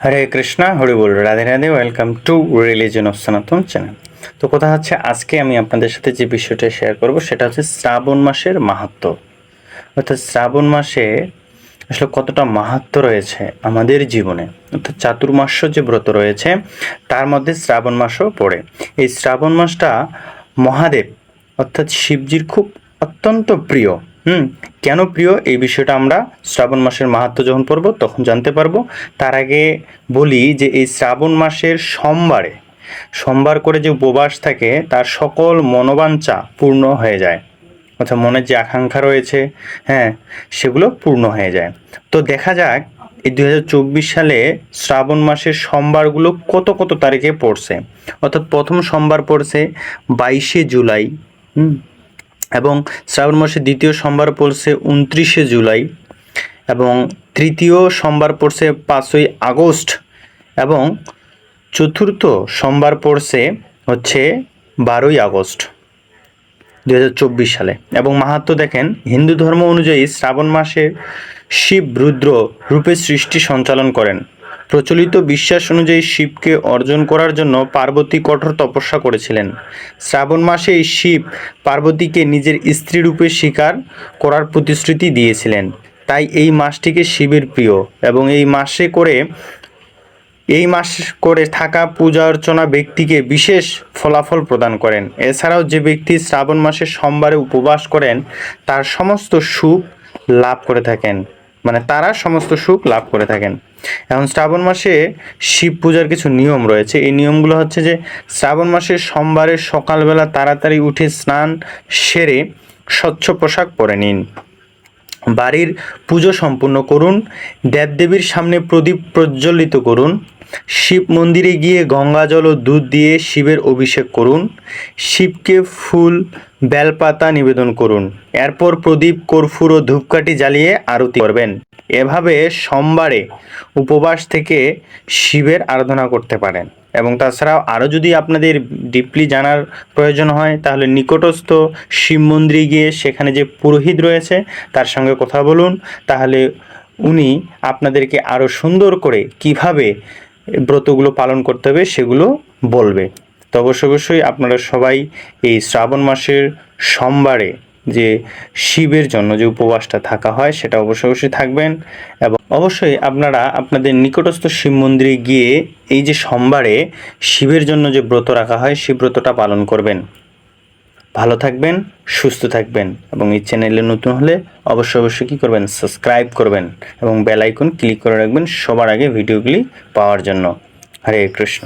Hare Krishna Hari ball, Radhe Radhe. Welcome to religion of সনাতন channel. তো কথা হচ্ছে, আজকে আমি আপনাদের সাথে যে বিষয়টা শেয়ার করব সেটা হচ্ছে শ্রাবণ মাসের মাহাত্ম্য। অর্থাৎ শ্রাবণ মাসে আসলে কতটা মাহাত্ম্য রয়েছে আমাদের জীবনে। অর্থাৎ চাতুর্মাস্য যে ব্রত রয়েছে তার মধ্যে শ্রাবণ মাসও পড়ে। এই শ্রাবণ মাসটা মহাদেব অর্থাৎ শিবজির খুব অত্যন্ত প্রিয়। কেন প্রিয় এই বিষয়টা আমরা শ্রাবণ মাসের মাহাত্ম্য যখন পড়ব তখন জানতে পারবো। তার আগে বলি যে এই শ্রাবণ মাসের সোমবার করে যে উপবাস থাকে তার সকল মনোবাঞ্ছা পূর্ণ হয়ে যায়। অর্থাৎ মনের যে আকাঙ্ক্ষা রয়েছে, সেগুলো পূর্ণ হয়ে যায়। তো দেখা যাক এই 2024 সালে শ্রাবণ মাসের সোমবারগুলো কত কত তারিখে পড়ছে। অর্থাৎ প্রথম সোমবার পড়ছে 22শে জুলাই, এবং শ্রাবণ মাসের দ্বিতীয় সোমবার পড়ছে 29শে জুলাই, এবং তৃতীয় সোমবার পড়ছে 5ই আগস্ট, এবং চতুর্থ সোমবার পড়ছে হচ্ছে 12ই আগস্ট 2024 সালে। এবং মাহাত্ম্য দেখেন, হিন্দু ধর্ম অনুযায়ী শ্রাবণ মাসে শিব রুদ্র রূপে সৃষ্টি সঞ্চালন করেন। প্রচলিত বিশ্বাস অনুযায়ী শিবকে অর্জন করার জন্য পার্বতী কঠোর তপস্যা করেছিলেন। শ্রাবণ মাসে শিব পার্বতীকে নিজের স্ত্রী রূপে স্বীকার করার প্রতিশ্রুতি দিয়েছিলেন। তাই এই মাসটিকে শিবের প্রিয়, এবং এই মাস করে থাকা পূজা অর্চনা ব্যক্তিকে বিশেষ ফলাফল প্রদান করেন। এছাড়াও যে ব্যক্তি শ্রাবণ মাসে সোমবারে উপবাস করেন তারা সমস্ত সুখ লাভ করে থাকেন। এখন শ্রাবণ মাসে শিব পূজার কিছু নিয়ম রয়েছে। এই নিয়মগুলো হচ্ছে যে, শ্রাবণ মাসের সোমবারের সকালবেলা তাড়াতাড়ি উঠে স্নান সেরে স্বচ্ছ পোশাক পরে নিন। বাড়ির পুজো সম্পূর্ণ করুন। দেবদেবীর সামনে প্রদীপ প্রজ্বলিত করুন। শিব মন্দিরে গিয়ে গঙ্গা জল ও দুধ দিয়ে শিবের অভিষেক করুন। শিবকে ফুল বেলপাতা নিবেদন করুন। এরপর প্রদীপ, কর্পূর ও ধূপকাঠি জ্বালিয়ে আরতি করবেন। এভাবে সোমবারে উপবাস থেকে শিবের আরাধনা করতে পারেন। এবং তাছাড়াও আরও যদি আপনাদের ডিপলি জানার প্রয়োজন হয় তাহলে নিকটস্থ শিব মন্দিরে গিয়ে সেখানে যে পুরোহিত রয়েছে তার সঙ্গে কথা বলুন, তাহলে উনি আপনাদেরকে আরও সুন্দর করে কিভাবে ব্রতগুলো পালন করতে হবে সেগুলো বলবে। তো অবশ্যই আপনারা সবাই এই শ্রাবণ মাসের সোমবারে যে শিবের জন্য যে উপবাসটা থাকা হয় সেটা অবশ্যই থাকবেন। এবং অবশ্যই আপনারা আপনাদের নিকটস্থ শিব মন্দিরে গিয়ে এই যে সোমবারে শিবের জন্য যে ব্রত রাখা হয় সেই ব্রতটা পালন করবেন। ভালো থাকবেন, সুস্থ থাকবেন, এবং এই চ্যানেলে নতুন হলে অবশ্যই কী করবেন, সাবস্ক্রাইব করবেন এবং বেল আইকন ক্লিক করে রাখবেন সবার আগে ভিডিওগুলি পাওয়ার জন্য। হরে কৃষ্ণ।